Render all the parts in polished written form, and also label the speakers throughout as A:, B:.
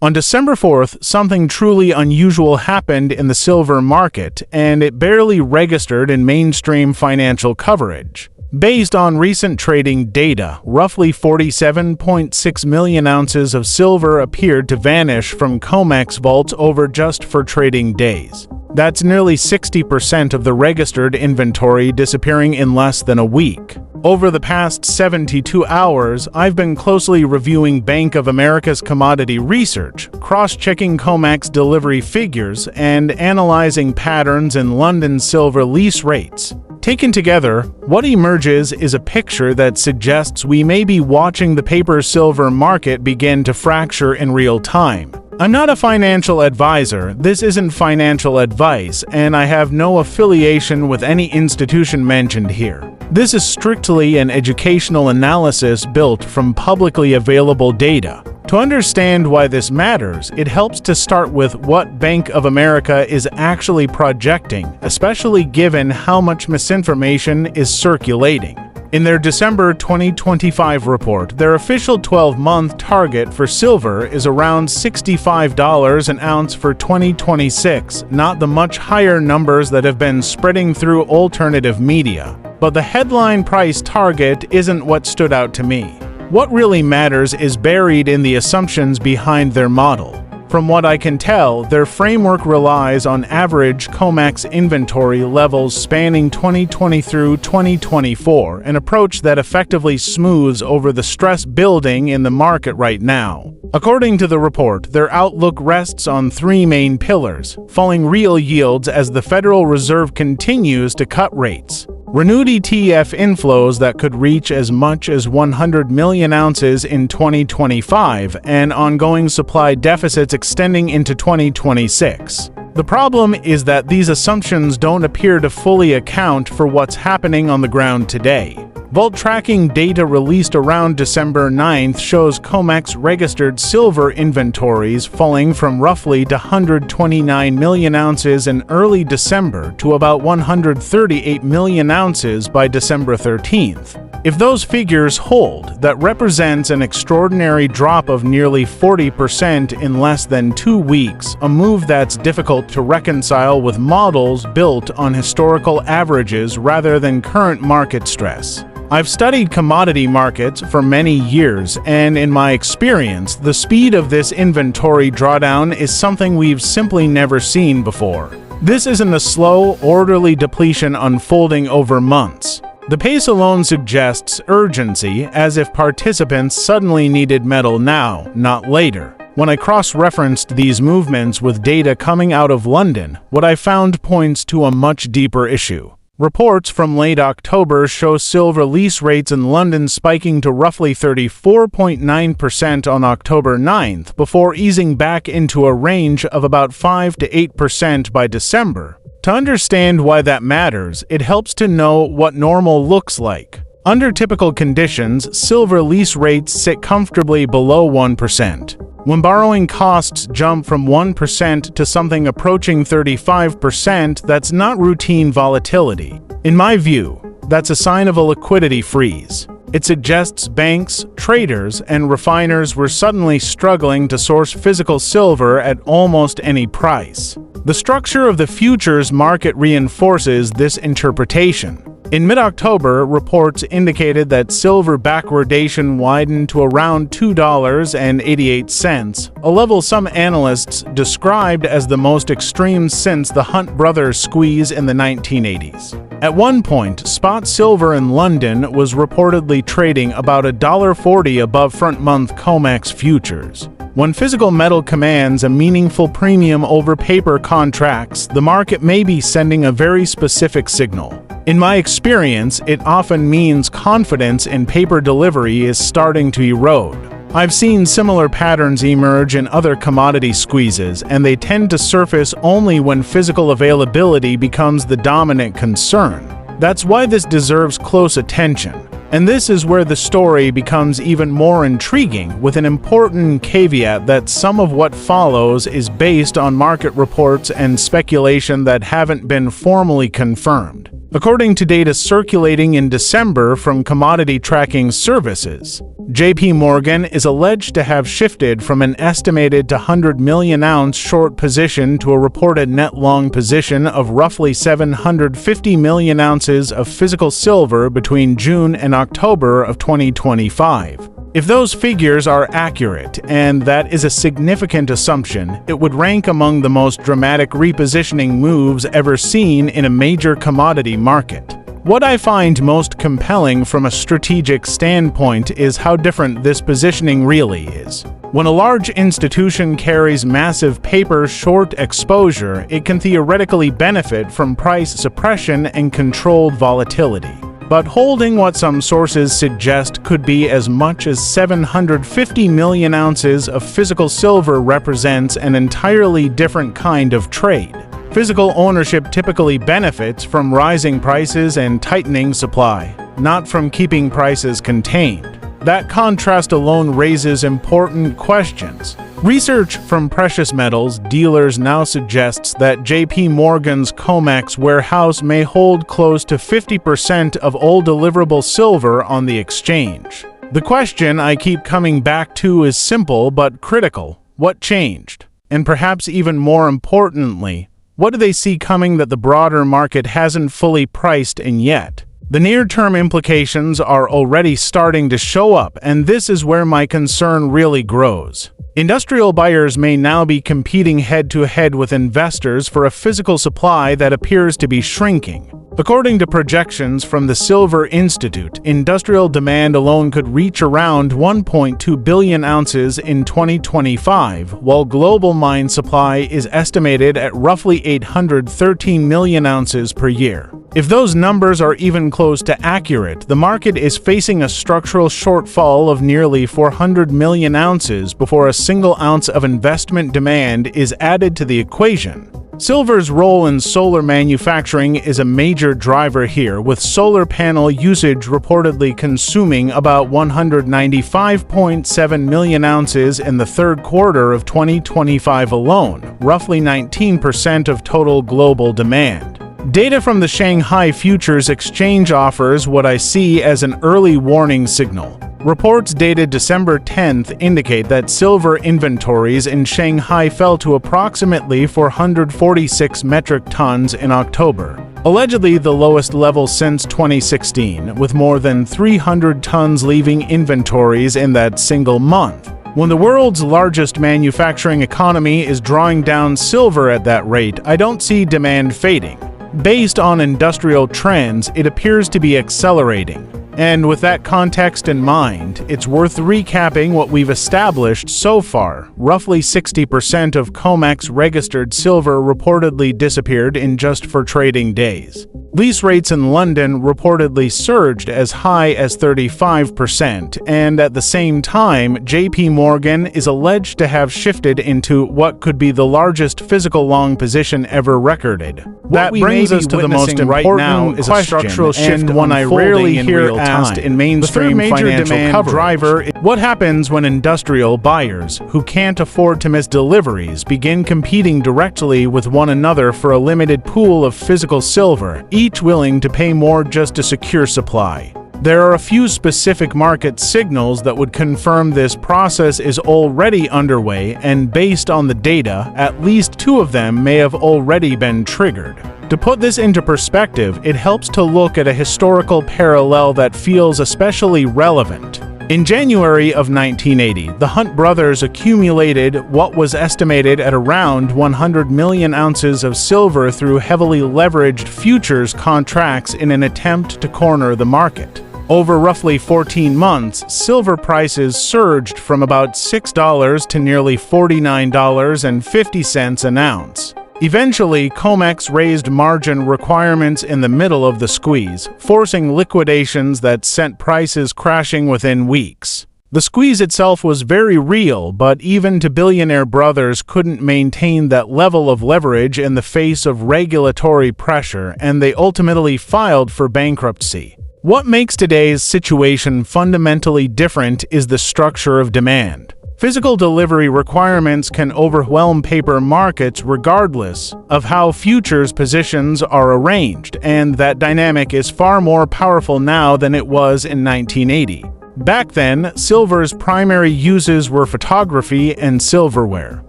A: On December 4th, something truly unusual happened in the silver market, and it barely registered in mainstream financial coverage. Based on recent trading data, roughly 47.6 million ounces of silver appeared to vanish from COMEX vaults over just 4 trading days. That's nearly 60% of the registered inventory disappearing in less than a week. Over the past 72 hours, I've been closely reviewing Bank of America's commodity research, cross-checking COMEX delivery figures, and analyzing patterns in London silver lease rates. Taken together, what emerges is a picture that suggests we may be watching the paper silver market begin to fracture in real time. I'm not a financial advisor, this isn't financial advice, and I have no affiliation with any institution mentioned here. This is strictly an educational analysis built from publicly available data. To understand why this matters, it helps to start with what Bank of America is actually projecting, especially given how much misinformation is circulating. In their December 2025 report, their official 12-month target for silver is around $65 an ounce for 2026, not the much higher numbers that have been spreading through alternative media. But the headline price target isn't what stood out to me. What really matters is buried in the assumptions behind their model. From what I can tell, their framework relies on average COMEX inventory levels spanning 2020 through 2024, an approach that effectively smooths over the stress building in the market right now. According to the report, their outlook rests on 3 main pillars: falling real yields as the Federal Reserve continues to cut rates, renewed ETF inflows that could reach as much as 100 million ounces in 2025, and ongoing supply deficits extending into 2026. The problem is that these assumptions don't appear to fully account for what's happening on the ground today. Vault tracking data released around December 9th shows COMEX registered silver inventories falling from roughly 129 million ounces in early December to about 138 million ounces by December 13th. If those figures hold, that represents an extraordinary drop of nearly 40% in less than 2 weeks, a move that's difficult to reconcile with models built on historical averages rather than current market stress. I've studied commodity markets for many years, and in my experience, the speed of this inventory drawdown is something we've simply never seen before. This isn't a slow, orderly depletion unfolding over months. The pace alone suggests urgency, as if participants suddenly needed metal now, not later. When I cross-referenced these movements with data coming out of London, what I found points to a much deeper issue. Reports from late October show silver lease rates in London spiking to roughly 34.9% on October 9th, before easing back into a range of about 5 to 8% by December. To understand why that matters, it helps to know what normal looks like. Under typical conditions, silver lease rates sit comfortably below 1%. When borrowing costs jump from 1% to something approaching 35%, that's not routine volatility. In my view, that's a sign of a liquidity freeze. It suggests banks, traders, and refiners were suddenly struggling to source physical silver at almost any price. The structure of the futures market reinforces this interpretation. In mid-October, reports indicated that silver backwardation widened to around $2.88, a level some analysts described as the most extreme since the Hunt brothers squeeze in the 1980s. At one point, spot silver in London was reportedly trading about $1.40 above front-month COMEX futures. When physical metal commands a meaningful premium over paper contracts, the market may be sending a very specific signal. In my experience, it often means confidence in paper delivery is starting to erode. I've seen similar patterns emerge in other commodity squeezes, and they tend to surface only when physical availability becomes the dominant concern. That's why this deserves close attention. And this is where the story becomes even more intriguing, with an important caveat that some of what follows is based on market reports and speculation that haven't been formally confirmed. According to data circulating in December from commodity tracking services, JP Morgan is alleged to have shifted from an estimated 100 million ounce short position to a reported net long position of roughly 750 million ounces of physical silver between June and October of 2025. If those figures are accurate, and that is a significant assumption, it would rank among the most dramatic repositioning moves ever seen in a major commodity market. What I find most compelling from a strategic standpoint is how different this positioning really is. When a large institution carries massive paper short exposure, it can theoretically benefit from price suppression and controlled volatility. But holding what some sources suggest could be as much as 750 million ounces of physical silver represents an entirely different kind of trade. Physical ownership typically benefits from rising prices and tightening supply, not from keeping prices contained. That contrast alone raises important questions. Research from precious metals dealers now suggests that JP Morgan's COMEX warehouse may hold close to 50% of all deliverable silver on the exchange. The question I keep coming back to is simple but critical. What changed? And perhaps even more importantly, what do they see coming that the broader market hasn't fully priced in yet? The near-term implications are already starting to show up, and this is where my concern really grows. Industrial buyers may now be competing head-to-head with investors for a physical supply that appears to be shrinking. According to projections from the Silver Institute, industrial demand alone could reach around 1.2 billion ounces in 2025, while global mine supply is estimated at roughly 813 million ounces per year. If those numbers are even close to accurate, the market is facing a structural shortfall of nearly 400 million ounces before a single ounce of investment demand is added to the equation. Silver's role in solar manufacturing is a major driver here, with solar panel usage reportedly consuming about 195.7 million ounces in the third quarter of 2025 alone, roughly 19% of total global demand. Data from the Shanghai Futures Exchange offers what I see as an early warning signal. Reports dated December 10th indicate that silver inventories in Shanghai fell to approximately 446 metric tons in October, allegedly the lowest level since 2016, with more than 300 tons leaving inventories in that single month. When the world's largest manufacturing economy is drawing down silver at that rate, I don't see demand fading. Based on industrial trends, it appears to be accelerating. And with that context in mind, it's worth recapping what we've established so far. Roughly 60% of COMEX registered silver reportedly disappeared in just 4 trading days. Lease rates in London reportedly surged as high as 35%, and at the same time, JP Morgan is alleged to have shifted into what could be the largest physical long position ever recorded. That brings us to the most important is a structural shift, and one I rarely hear asked in mainstream financial coverage. Driver, what happens when industrial buyers, who can't afford to miss deliveries, begin competing directly with one another for a limited pool of physical silver, each willing to pay more just to secure supply? There are a few specific market signals that would confirm this process is already underway, and based on the data, at least 2 of them may have already been triggered. To put this into perspective, it helps to look at a historical parallel that feels especially relevant. In January of 1980, the Hunt brothers accumulated what was estimated at around 100 million ounces of silver through heavily leveraged futures contracts in an attempt to corner the market. Over roughly 14 months, silver prices surged from about $6 to nearly $49.50 an ounce. Eventually, COMEX raised margin requirements in the middle of the squeeze, forcing liquidations that sent prices crashing within weeks. The squeeze itself was very real, but even to billionaire brothers couldn't maintain that level of leverage in the face of regulatory pressure, and they ultimately filed for bankruptcy. What makes today's situation fundamentally different is the structure of demand. Physical delivery requirements can overwhelm paper markets regardless of how futures positions are arranged, and that dynamic is far more powerful now than it was in 1980. Back then, silver's primary uses were photography and silverware.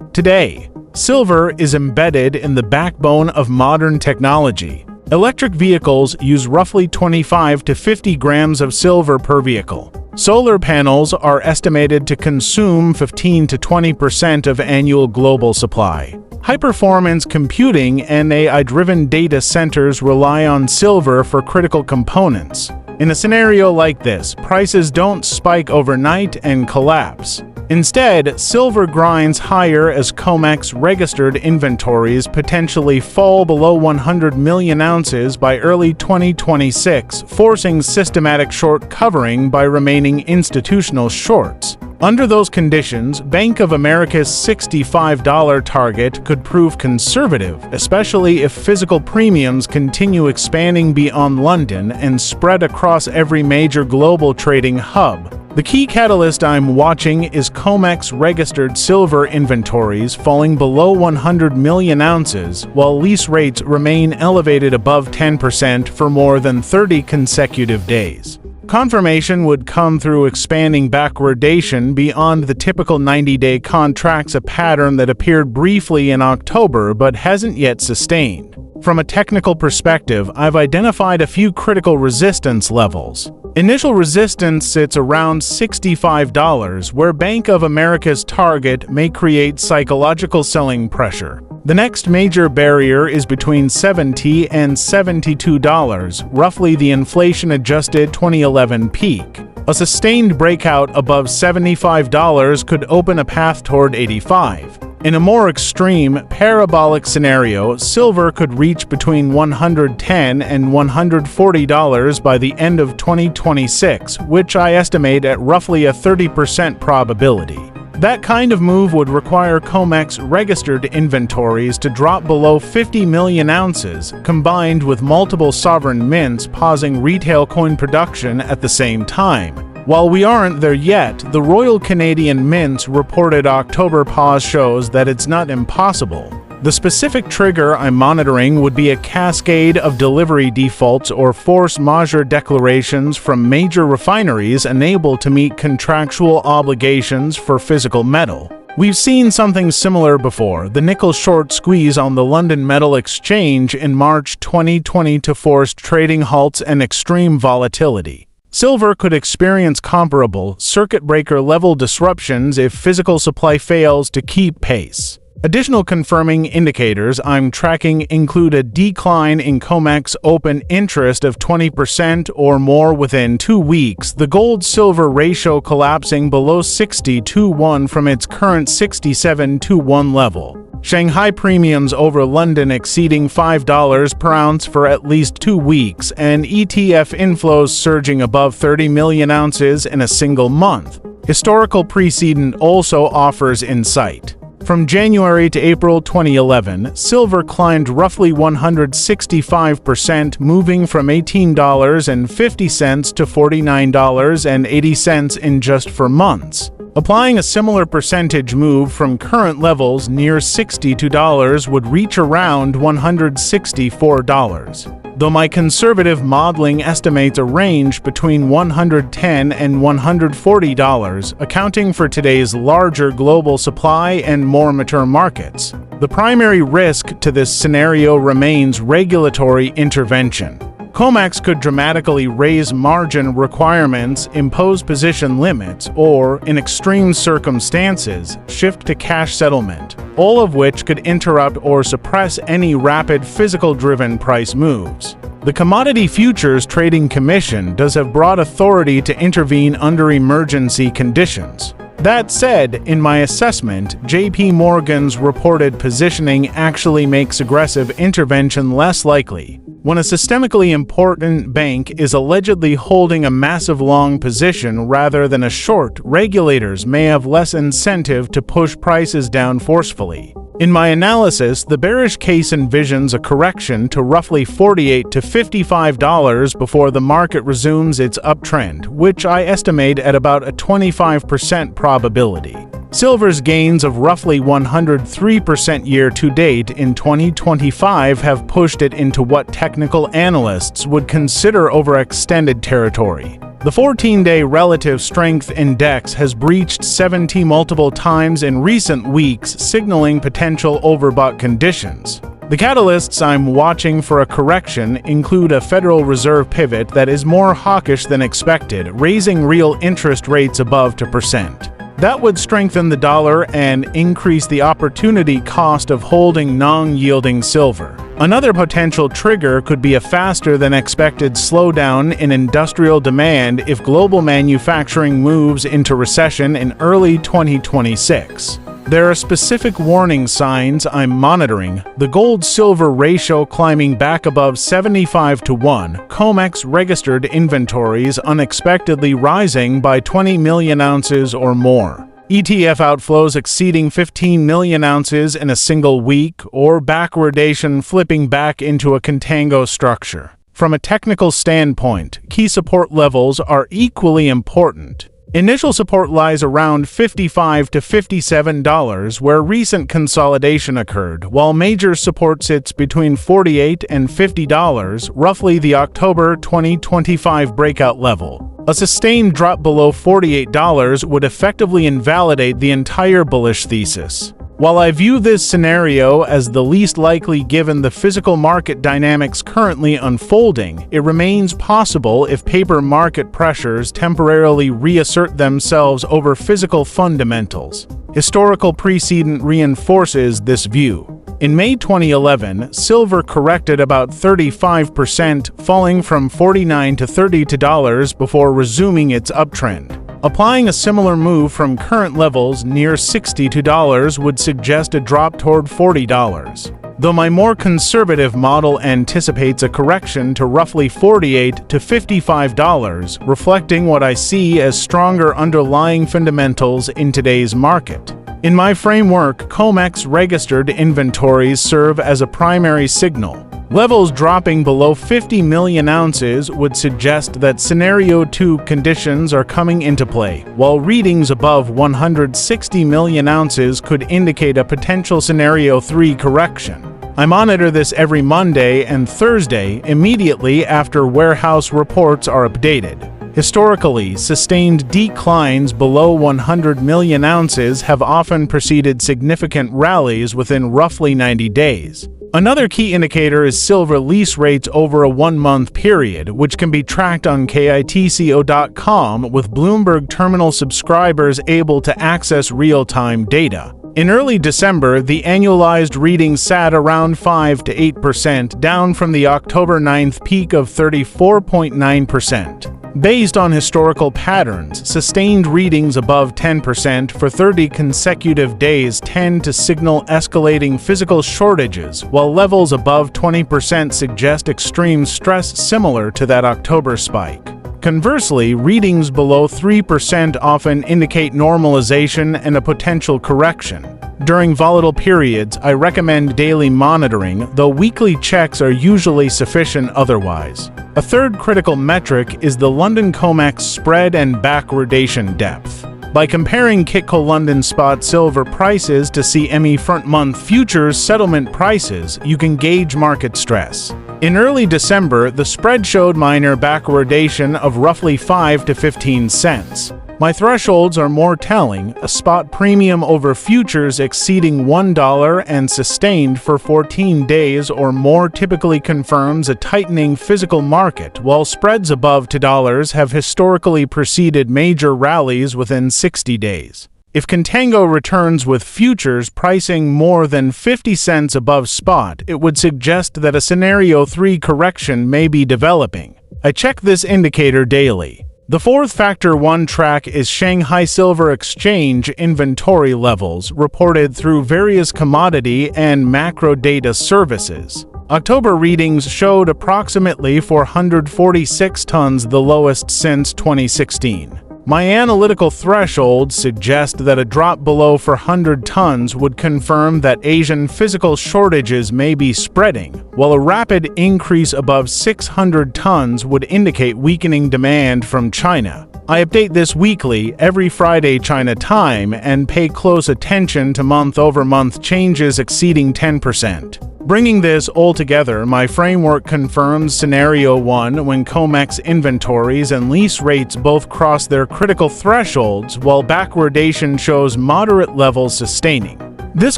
A: Today, silver is embedded in the backbone of modern technology. Electric vehicles use roughly 25 to 50 grams of silver per vehicle. Solar panels are estimated to consume 15 to 20% of annual global supply. High-performance computing and AI-driven data centers rely on silver for critical components. In a scenario like this, prices don't spike overnight and collapse. Instead, silver grinds higher as COMEX registered inventories potentially fall below 100 million ounces by early 2026, forcing systematic short covering by remaining institutional shorts. Under those conditions, Bank of America's $65 target could prove conservative, especially if physical premiums continue expanding beyond London and spread across every major global trading hub. The key catalyst I'm watching is COMEX registered silver inventories falling below 100 million ounces, while lease rates remain elevated above 10% for more than 30 consecutive days. Confirmation would come through expanding backwardation beyond the typical 90-day contracts, a pattern that appeared briefly in October but hasn't yet sustained. From a technical perspective, I've identified a few critical resistance levels. Initial resistance sits around $65, where Bank of America's target may create psychological selling pressure. The next major barrier is between $70 and $72, roughly the inflation-adjusted 2011 peak. A sustained breakout above $75 could open a path toward $85. In a more extreme, parabolic scenario, silver could reach between $110 and $140 by the end of 2026, which I estimate at roughly a 30% probability. That kind of move would require COMEX registered inventories to drop below 50 million ounces, combined with multiple sovereign mints pausing retail coin production at the same time. While we aren't there yet, the Royal Canadian Mint's reported October pause shows that it's not impossible. The specific trigger I'm monitoring would be a cascade of delivery defaults or force majeure declarations from major refineries unable to meet contractual obligations for physical metal. We've seen something similar before, the nickel short squeeze on the London Metal Exchange in March 2020 to forced trading halts and extreme volatility. Silver could experience comparable circuit breaker level disruptions if physical supply fails to keep pace. Additional confirming indicators I'm tracking include a decline in COMEX open interest of 20% or more within 2 weeks, the gold-silver ratio collapsing below 60-1 from its current 67-1 level, Shanghai premiums over London exceeding $5 per ounce for at least 2 weeks, and ETF inflows surging above 30 million ounces in a single month. Historical precedent also offers insight. From January to April 2011, silver climbed roughly 165%, moving from $18.50 to $49.80 in just 4 months. Applying a similar percentage move from current levels near $62 would reach around $164. Though my conservative modeling estimates a range between $110 and $140, accounting for today's larger global supply and more mature markets. The primary risk to this scenario remains regulatory intervention. COMEX could dramatically raise margin requirements, impose position limits, or, in extreme circumstances, shift to cash settlement, all of which could interrupt or suppress any rapid physical-driven price moves. The Commodity Futures Trading Commission does have broad authority to intervene under emergency conditions. That said, in my assessment, JP Morgan's reported positioning actually makes aggressive intervention less likely. When a systemically important bank is allegedly holding a massive long position rather than a short, regulators may have less incentive to push prices down forcefully. In my analysis, the bearish case envisions a correction to roughly $48 to $55 before the market resumes its uptrend, which I estimate at about a 25% probability. Silver's gains of roughly 103% year-to-date in 2025 have pushed it into what technical analysts would consider overextended territory. The 14-day relative strength index has breached 70 multiple times in recent weeks, signaling potential overbought conditions. The catalysts I'm watching for a correction include a Federal Reserve pivot that is more hawkish than expected, raising real interest rates above 2%. That would strengthen the dollar and increase the opportunity cost of holding non-yielding silver. Another potential trigger could be a faster-than-expected slowdown in industrial demand if global manufacturing moves into recession in early 2026. There are specific warning signs I'm monitoring: the gold-silver ratio climbing back above 75-1, COMEX registered inventories unexpectedly rising by 20 million ounces or more, ETF outflows exceeding 15 million ounces in a single week, or backwardation flipping back into a contango structure. From a technical standpoint, key support levels are equally important. Initial support lies around $55 to $57, where recent consolidation occurred, while major support sits between $48 and $50, roughly the October 2025 breakout level. A sustained drop below $48 would effectively invalidate the entire bullish thesis. While I view this scenario as the least likely given the physical market dynamics currently unfolding, it remains possible if paper market pressures temporarily reassert themselves over physical fundamentals. Historical precedent reinforces this view. In May 2011, silver corrected about 35%, falling from $49 to $32 before resuming its uptrend. Applying a similar move from current levels near $62 would suggest a drop toward $40. Though my more conservative model anticipates a correction to roughly $48 to $55, reflecting what I see as stronger underlying fundamentals in today's market. In my framework, COMEX registered inventories serve as a primary signal. Levels dropping below 50 million ounces would suggest that Scenario 2 conditions are coming into play, while readings above 160 million ounces could indicate a potential Scenario 3 correction. I monitor this every Monday and Thursday immediately after warehouse reports are updated. Historically, sustained declines below 100 million ounces have often preceded significant rallies within roughly 90 days. Another key indicator is silver lease rates over a one-month period, which can be tracked on kitco.com, with Bloomberg terminal subscribers able to access real-time data. In early December, the annualized reading sat around 5 to 8%, down from the October 9th peak of 34.9%. Based on historical patterns, sustained readings above 10% for 30 consecutive days tend to signal escalating physical shortages, while levels above 20% suggest extreme stress similar to that October spike. Conversely, readings below 3% often indicate normalization and a potential correction. During volatile periods, I recommend daily monitoring, though weekly checks are usually sufficient otherwise. A third critical metric is the London COMEX spread and backwardation depth. By comparing Kitco London spot silver prices to CME front-month futures settlement prices, you can gauge market stress. In early December, the spread showed minor backwardation of roughly 5 to 15 cents. My thresholds are more telling: a spot premium over futures exceeding $1 and sustained for 14 days or more typically confirms a tightening physical market, while spreads above $2 have historically preceded major rallies within 60 days. If contango returns with futures pricing more than 50 cents above spot, it would suggest that a Scenario 3 correction may be developing. I check this indicator daily. The fourth factor one track is Shanghai Futures Exchange inventory levels reported through various commodity and macro data services. October readings showed approximately 446 tons, the lowest since 2016. My analytical thresholds suggest that a drop below 400 tons would confirm that Asian physical shortages may be spreading, while a rapid increase above 600 tons would indicate weakening demand from China. I update this weekly, every Friday China time, and pay close attention to month-over-month changes exceeding 10%. Bringing this all together, my framework confirms Scenario 1 when COMEX inventories and lease rates both cross their critical thresholds, while backwardation shows moderate levels sustaining. This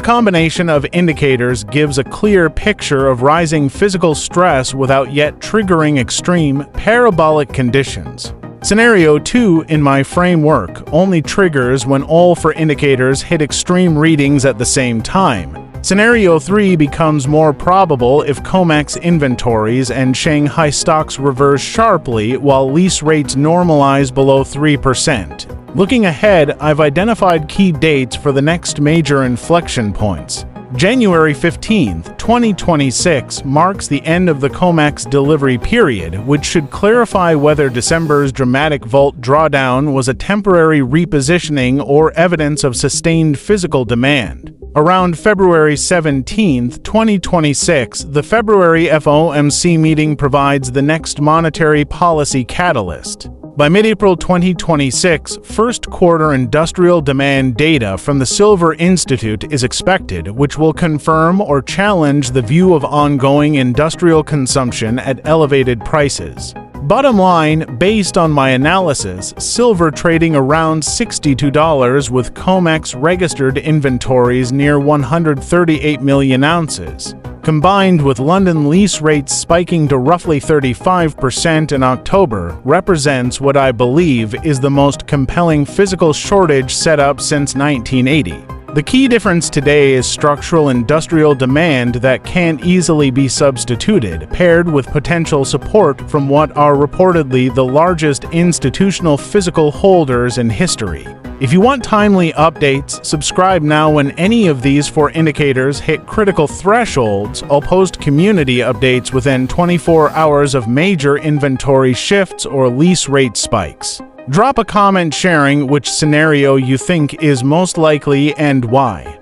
A: combination of indicators gives a clear picture of rising physical stress without yet triggering extreme, parabolic conditions. Scenario 2 in my framework only triggers when all four indicators hit extreme readings at the same time. Scenario 3 becomes more probable if COMEX inventories and Shanghai stocks reverse sharply while lease rates normalize below 3%. Looking ahead, I've identified key dates for the next major inflection points. January 15, 2026 marks the end of the COMEX delivery period, which should clarify whether December's dramatic vault drawdown was a temporary repositioning or evidence of sustained physical demand. Around February 17, 2026, the February FOMC meeting provides the next monetary policy catalyst. By mid-April 2026, first-quarter industrial demand data from the Silver Institute is expected, which will confirm or challenge the view of ongoing industrial consumption at elevated prices. Bottom line, based on my analysis, silver trading around $62 with COMEX registered inventories near 138 million ounces, combined with London lease rates spiking to roughly 35% in October, represents what I believe is the most compelling physical shortage setup since 1980. The key difference today is structural industrial demand that can't easily be substituted, paired with potential support from what are reportedly the largest institutional physical holders in history. If you want timely updates, subscribe now when any of these four indicators hit critical thresholds. I'll post community updates within 24 hours of major inventory shifts or lease rate spikes. Drop a comment sharing which scenario you think is most likely and why.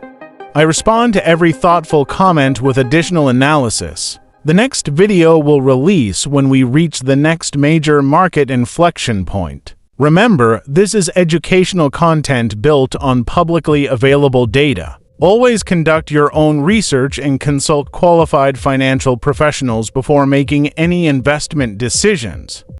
A: I respond to every thoughtful comment with additional analysis. The next video will release when we reach the next major market inflection point. Remember, this is educational content built on publicly available data. Always conduct your own research and consult qualified financial professionals before making any investment decisions.